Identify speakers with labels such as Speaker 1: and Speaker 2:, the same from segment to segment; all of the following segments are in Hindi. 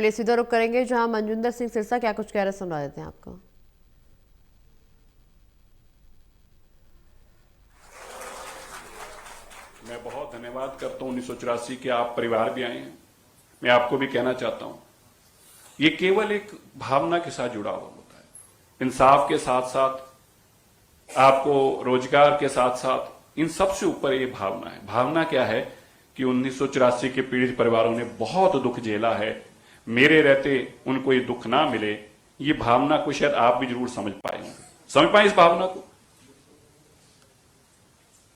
Speaker 1: लिए सीधा रुख करेंगे जहां मनजिंदर सिंह सिरसा क्या कुछ कह रहे सुनवा देते हैं आपको।
Speaker 2: मैं बहुत धन्यवाद करता हूं 1984 के आप परिवार भी आए हैं। मैं आपको भी कहना चाहता हूं, ये केवल एक भावना के साथ जुड़ा हुआ होता है। इंसाफ के साथ साथ आपको रोजगार के साथ साथ इन सबसे ऊपर ये भावना है। भावना क्या है कि 1984 के पीड़ित परिवारों ने बहुत दुख झेला है, मेरे रहते उनको ये दुख ना मिले। ये भावना को शायद आप भी जरूर समझ पाए होंगे, समझ पाए इस भावना को?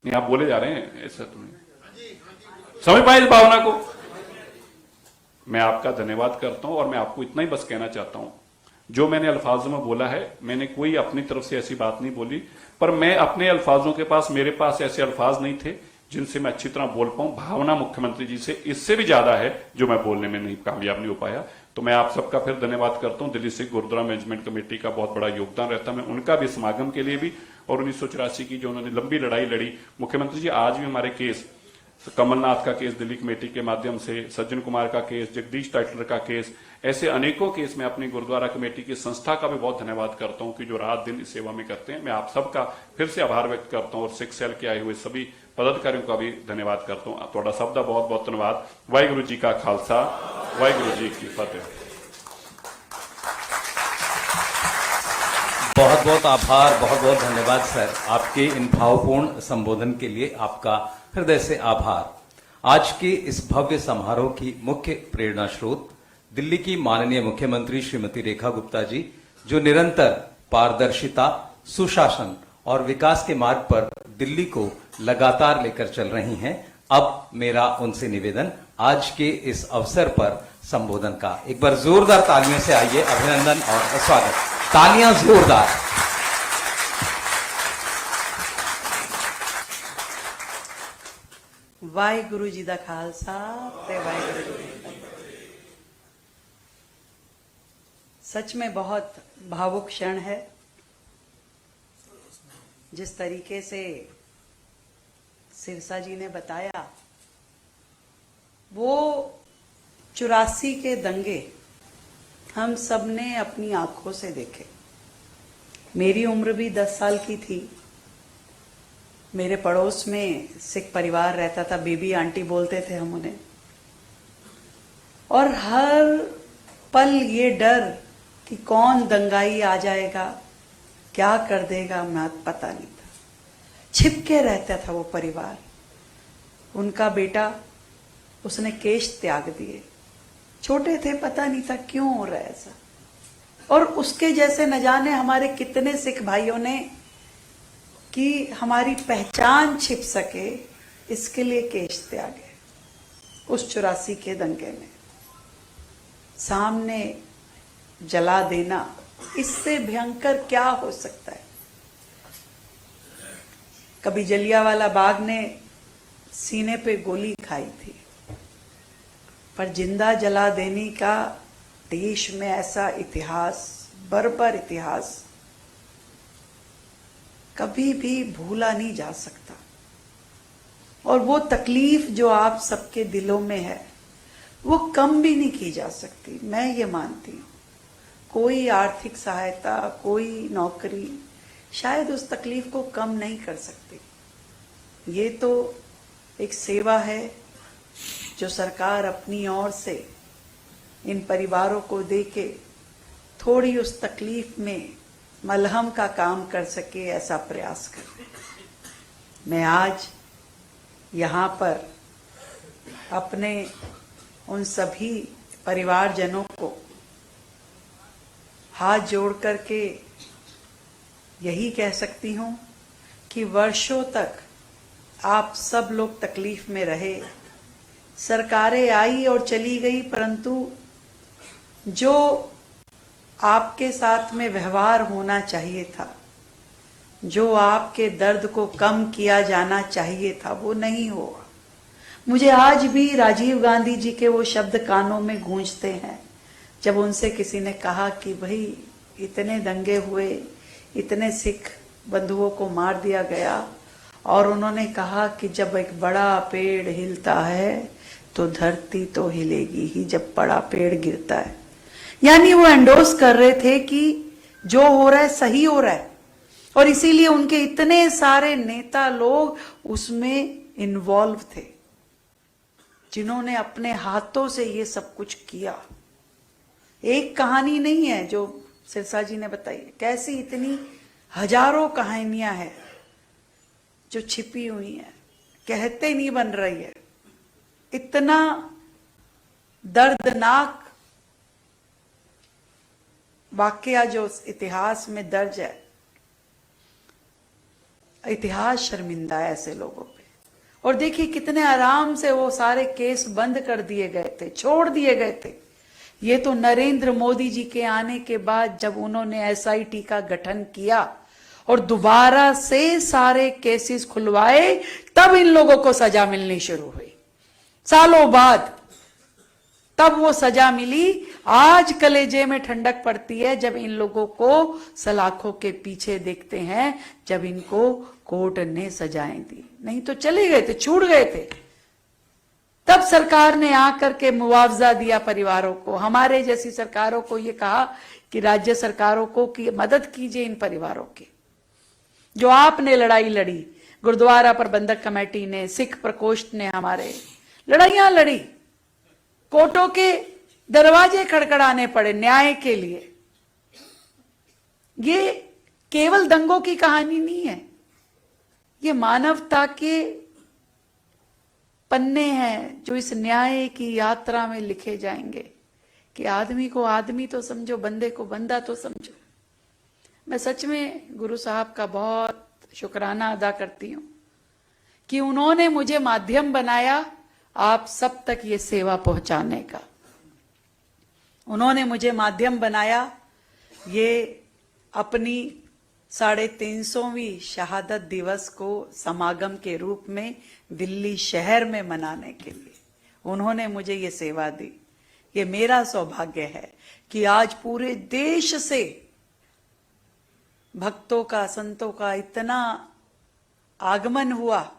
Speaker 2: नहीं, आप बोले जा रहे हैं, ऐसा तो नहीं समझ पाए इस भावना को। मैं आपका धन्यवाद करता हूं और मैं आपको इतना ही बस कहना चाहता हूं, जो मैंने अल्फाजों में बोला है, मैंने कोई अपनी तरफ से ऐसी बात नहीं बोली, पर मैं अपने अल्फाजों के पास, मेरे पास ऐसे अल्फाज नहीं थे जिनसे मैं अच्छी तरह बोल पाऊं। भावना मुख्यमंत्री जी से इससे भी ज्यादा है जो मैं बोलने में नहीं कामयाब नहीं हो पाया। तो मैं आप सबका फिर धन्यवाद करता हूं। दिल्ली सिख गुरुद्वारा मैनेजमेंट कमेटी का बहुत बड़ा योगदान रहता है, मैं उनका भी समागम के लिए भी, और 1984 की जो उन्होंने लंबी लड़ाई लड़ी। मुख्यमंत्री जी आज भी हमारे केस, कमलनाथ का केस दिल्ली कमेटी के माध्यम से, सज्जन कुमार का केस, जगदीश टाइटलर का केस, ऐसे अनेकों केस में अपनी गुरुद्वारा कमेटी की संस्था का भी बहुत धन्यवाद करता हूं कि जो रात दिन इस सेवा में करते हैं। मैं आप सबका फिर से आभार व्यक्त करता हूं और सिख सेल के आए हुए सभी पदाधिकारियों का भी धन्यवाद करता हूं। थोड़ा शब्द बहुत बहुत धन्यवाद। वाहिगुरु जी का खालसा, वाहिगुरु जी की फतेह।
Speaker 3: बहुत बहुत आभार, बहुत बहुत धन्यवाद सर, आपके इन भावपूर्ण संबोधन के लिए आपका हृदय से आभार। आज के इस भव्य समारोह की मुख्य प्रेरणा स्रोत दिल्ली की माननीय मुख्यमंत्री श्रीमती रेखा गुप्ता जी, जो निरंतर पारदर्शिता, सुशासन और विकास के मार्ग पर दिल्ली को लगातार लेकर चल रही हैं। अब मेरा उनसे निवेदन, आज के इस अवसर पर संबोधन का एक बार जोरदार तालियों से आइए अभिनंदन और स्वागत। तालियां जोरदार।
Speaker 4: वाहिगुरु जी दा खालसा ते वाहिगुरु जी दी फतेह। सच में बहुत भावुक क्षण है। जिस तरीके से सिरसा जी ने बताया, वो 84 के दंगे हम सब ने अपनी आंखों से देखे। मेरी उम्र भी 10 साल की थी। मेरे पड़ोस में सिख परिवार रहता था, बेबी आंटी बोलते थे हम उन्हें, और हर पल ये डर कि कौन दंगाई आ जाएगा, क्या कर देगा, मैं पता नहीं था। छिपके रहता था वो परिवार। उनका बेटा, उसने केश त्याग दिए, छोटे थे, पता नहीं था क्यों हो रहा है ऐसा। और उसके जैसे न जाने हमारे कितने सिख भाइयों ने, कि हमारी पहचान छिप सके इसके लिए केश त्यागे। उस 84 के दंगे में सामने जला देना, इससे भयंकर क्या हो सकता है। कभी जलियांवाला बाग ने सीने पे गोली खाई थी, पर जिंदा जला देने का देश में ऐसा इतिहास, बर्बर इतिहास कभी भी भूला नहीं जा सकता। और वो तकलीफ जो आप सबके दिलों में है, वो कम भी नहीं की जा सकती। मैं ये मानती हूँ, कोई आर्थिक सहायता, कोई नौकरी शायद उस तकलीफ को कम नहीं कर सकती। ये तो एक सेवा है जो सरकार अपनी ओर से इन परिवारों को देके थोड़ी उस तकलीफ में मलहम का काम कर सके, ऐसा प्रयास कर। मैं आज यहाँ पर अपने उन सभी परिवारजनों को हाथ जोड़ करके यही कह सकती हूँ कि वर्षों तक आप सब लोग तकलीफ में रहे। सरकारें आई और चली गई, परंतु जो आपके साथ में व्यवहार होना चाहिए था, जो आपके दर्द को कम किया जाना चाहिए था, वो नहीं हुआ। मुझे आज भी राजीव गांधी जी के वो शब्द कानों में गूंजते हैं, जब उनसे किसी ने कहा कि भाई इतने दंगे हुए, इतने सिख बंधुओं को मार दिया गया, और उन्होंने कहा कि जब एक बड़ा पेड़ हिलता है तो धरती तो हिलेगी ही जब बड़ा पेड़ गिरता है। यानी वो एंडोर्स कर रहे थे कि जो हो रहा है सही हो रहा है, और इसीलिए उनके इतने सारे नेता लोग उसमें इन्वॉल्व थे, जिन्होंने अपने हाथों से ये सब कुछ किया। एक कहानी नहीं है जो सिरसा जी ने बताई, कैसी इतनी हजारों कहानियां हैं जो छिपी हुई हैं, कहते नहीं बन रही है। इतना दर्दनाक वाकया जो इतिहास में दर्ज है, इतिहास शर्मिंदा है ऐसे लोगों पे। और देखिए कितने आराम से वो सारे केस बंद कर दिए गए थे, छोड़ दिए गए थे। ये तो नरेंद्र मोदी जी के आने के बाद जब उन्होंने एसआईटी का गठन किया और दोबारा से सारे केसेस खुलवाए, तब इन लोगों को सजा मिलनी शुरू हुई। सालों बाद तब वो सजा मिली। आज कलेजे में ठंडक पड़ती है जब इन लोगों को सलाखों के पीछे देखते हैं, जब इनको कोर्ट ने सजाएं दी। नहीं तो चले गए थे, छूट गए थे। तब सरकार ने आकर के मुआवजा दिया परिवारों को। हमारे जैसी सरकारों को ये कहा कि राज्य सरकारों को कि मदद कीजिए इन परिवारों की। जो आपने लड़ाई लड़ी, गुरुद्वारा प्रबंधक कमेटी ने, सिख प्रकोष्ठ ने हमारे लड़ाइयां लड़ी, कोर्टों के दरवाजे खड़खड़ाने पड़े न्याय के लिए। ये केवल दंगों की कहानी नहीं है, ये मानवता के पन्ने हैं जो इस न्याय की यात्रा में लिखे जाएंगे कि आदमी को आदमी तो समझो, बंदे को बंदा तो समझो। मैं सच में गुरु साहब का बहुत शुक्राना अदा करती हूं कि उन्होंने मुझे माध्यम बनाया आप सब तक ये सेवा पहुंचाने का। उन्होंने मुझे माध्यम बनाया ये अपनी 350वीं शहादत दिवस को समागम के रूप में दिल्ली शहर में मनाने के लिए। उन्होंने मुझे ये सेवा दी। ये मेरा सौभाग्य है कि आज पूरे देश से भक्तों का, संतों का इतना आगमन हुआ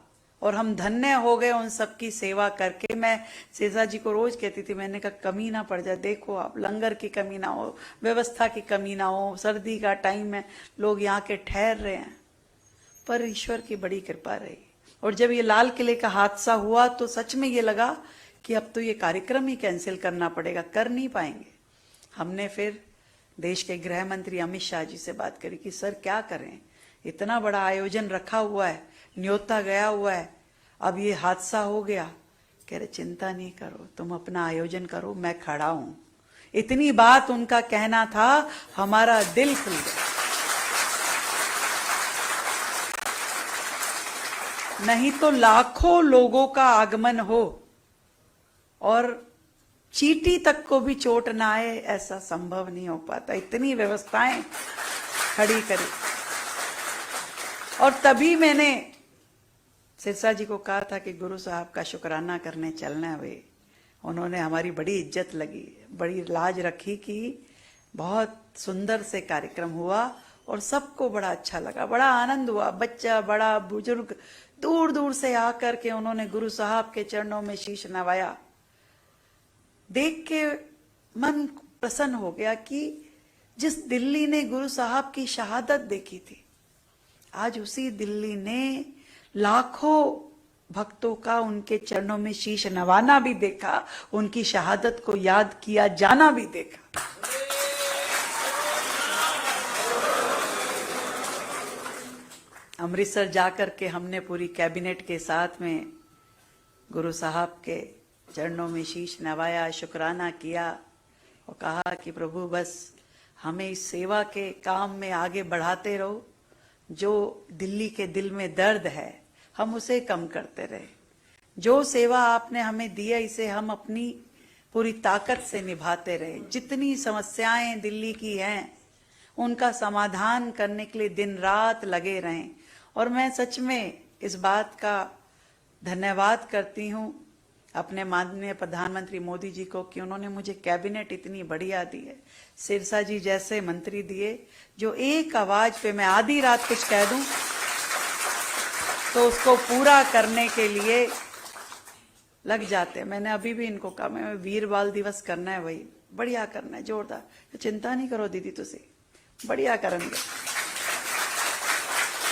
Speaker 4: और हम धन्य हो गए उन सबकी सेवा करके। मैं सिरसा जी को रोज कहती थी, मैंने कहा कमी ना पड़ जाए, देखो आप लंगर की कमी ना हो, व्यवस्था की कमी ना हो, सर्दी का टाइम है, लोग यहाँ के ठहर रहे हैं, पर ईश्वर की बड़ी कृपा रही। और जब ये लाल किले का हादसा हुआ तो सच में ये लगा कि अब तो ये कार्यक्रम ही कैंसिल करना पड़ेगा, कर नहीं पाएंगे। हमने फिर देश के गृह मंत्री अमित शाह जी से बात करी कि सर क्या करें, इतना बड़ा आयोजन रखा हुआ है, न्योता गया हुआ है, अब ये हादसा हो गया। कह रहे चिंता नहीं करो, तुम अपना आयोजन करो, मैं खड़ा हूं। इतनी बात उनका कहना था, हमारा दिल खुल गया। नहीं तो लाखों लोगों का आगमन हो और चींटी तक को भी चोट ना आए, ऐसा संभव नहीं हो पाता। इतनी व्यवस्थाएं खड़ी करी। और तभी मैंने सिरसा जी को कहा था कि गुरु साहब का शुक्राना करने चलना हुए। उन्होंने हमारी बड़ी इज्जत लगी, बड़ी लाज रखी कि बहुत सुंदर से कार्यक्रम हुआ और सबको बड़ा अच्छा लगा, बड़ा आनंद हुआ। बच्चा, बड़ा, बुजुर्ग दूर दूर से आकर के उन्होंने गुरु साहब के चरणों में शीश नवाया। देख के मन प्रसन्न हो गया कि जिस दिल्ली ने गुरु साहब की शहादत देखी थी, आज उसी दिल्ली ने लाखों भक्तों का उनके चरणों में शीश नवाना भी देखा, उनकी शहादत को याद किया जाना भी देखा। अमृतसर जाकर के हमने पूरी कैबिनेट के साथ में गुरु साहब के चरणों में शीश नवाया, शुक्राना किया और कहा कि प्रभु बस हमें इस सेवा के काम में आगे बढ़ाते रहो। जो दिल्ली के दिल में दर्द है हम उसे कम करते रहे। जो सेवा आपने हमें दी है इसे हम अपनी पूरी ताकत से निभाते रहे। जितनी समस्याएं दिल्ली की हैं उनका समाधान करने के लिए दिन रात लगे रहें। और मैं सच में इस बात का धन्यवाद करती हूँ अपने माननीय प्रधानमंत्री मोदी जी को कि उन्होंने मुझे कैबिनेट इतनी बढ़िया दी है, सिरसा जी जैसे मंत्री दिए जो एक आवाज पे मैं आधी रात कुछ कह दूं तो उसको पूरा करने के लिए लग जाते हैं। मैंने अभी भी इनको कहा मैं वीर बाल दिवस करना है, वही बढ़िया करना है, जोरदार। चिंता नहीं करो दीदी, तुसी बढ़िया करेंगे।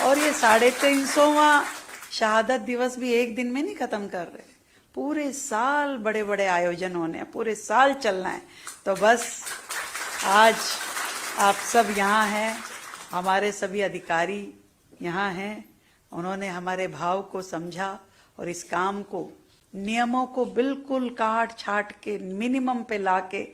Speaker 4: और ये 350वां शहादत दिवस भी एक दिन में नहीं खत्म कर रहे, पूरे साल बड़े बड़े आयोजन होने हैं, पूरे साल चलना है। तो बस आज आप सब यहाँ हैं, हमारे सभी अधिकारी यहाँ हैं, उन्होंने हमारे भाव को समझा और इस काम को, नियमों को बिल्कुल काट छाट के मिनिमम पे लाके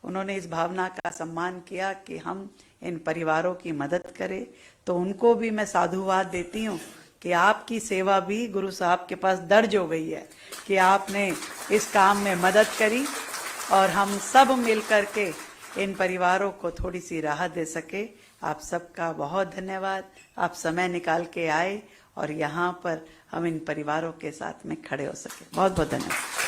Speaker 4: उन्होंने इस भावना का सम्मान किया कि हम इन परिवारों की मदद करें। तो उनको भी मैं साधुवाद देती हूँ कि आपकी सेवा भी गुरु साहब के पास दर्ज हो गई है कि आपने इस काम में मदद करी और हम सब मिल करके इन परिवारों को थोड़ी सी राहत दे सके। आप सबका बहुत धन्यवाद, आप समय निकाल के आए और यहाँ पर हम इन परिवारों के साथ में खड़े हो सके। बहुत बहुत धन्यवाद।